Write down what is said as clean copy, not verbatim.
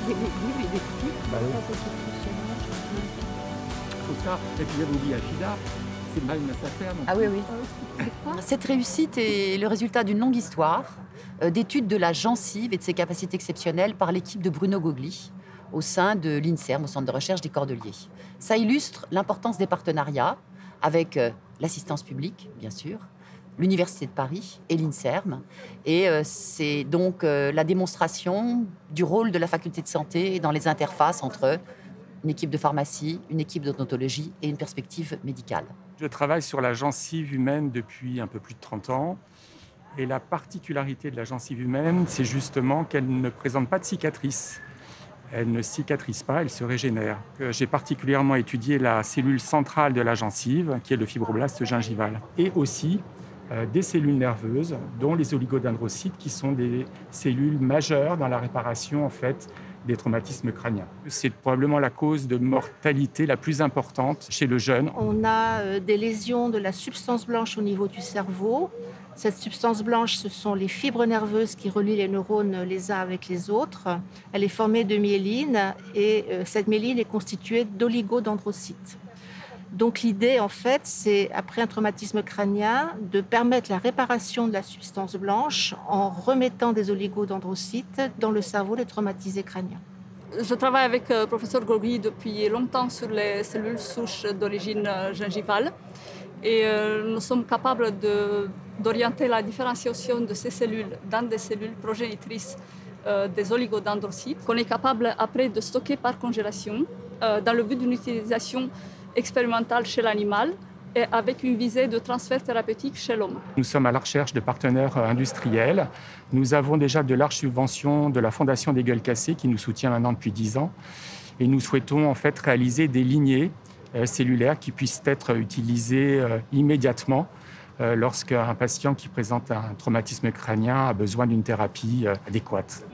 des livres et des trucs. Bah oui. Ça, c'est Tout ça. Et puis j'avais oublié Achida, c'est mal massacré. Ah oui, oui. c'est quoi? Cette réussite est le résultat d'une longue histoire d'études de la gencive et de ses capacités exceptionnelles par l'équipe de Bruno Gogli au sein de l'INSERM, au Centre de recherche des Cordeliers. Ça illustre l'importance des partenariats avec l'assistance publique, bien sûr, l'Université de Paris et l'INSERM. Et c'est donc la démonstration du rôle de la faculté de santé dans les interfaces entre une équipe de pharmacie, une équipe d'odontologie et une perspective médicale. Je travaille sur la gencive humaine depuis un peu plus de 30 ans. Et la particularité de la gencive humaine, c'est justement qu'elle ne présente pas de cicatrices. Elle ne cicatrise pas, elle se régénère. J'ai particulièrement étudié la cellule centrale de la gencive, qui est le fibroblaste gingival. Et aussi des cellules nerveuses, dont les oligodendrocytes, qui sont des cellules majeures dans la réparation, en fait, des traumatismes crâniens. C'est probablement la cause de mortalité la plus importante chez le jeune. On a des lésions de la substance blanche au niveau du cerveau. Cette substance blanche, ce sont les fibres nerveuses qui relient les neurones les uns avec les autres. Elle est formée de myéline et cette myéline est constituée d'oligodendrocytes. Donc l'idée, en fait, c'est, après un traumatisme crânien, de permettre la réparation de la substance blanche en remettant des oligodendrocytes dans le cerveau des traumatisés crâniens. Je travaille avec le professeur Gogli depuis longtemps sur les cellules souches d'origine gingivale. Et nous sommes capables d'orienter la différenciation de ces cellules dans des cellules progénitrices des oligodendrocytes, qu'on est capable après de stocker par congélation dans le but d'une utilisation expérimentale chez l'animal et avec une visée de transfert thérapeutique chez l'homme. Nous sommes à la recherche de partenaires industriels. Nous avons déjà de larges subventions de la Fondation des Gueules Cassées qui nous soutient maintenant depuis 10 ans. Et nous souhaitons en fait réaliser des lignées cellulaires qui puissent être utilisées immédiatement lorsqu'un patient qui présente un traumatisme crânien a besoin d'une thérapie adéquate.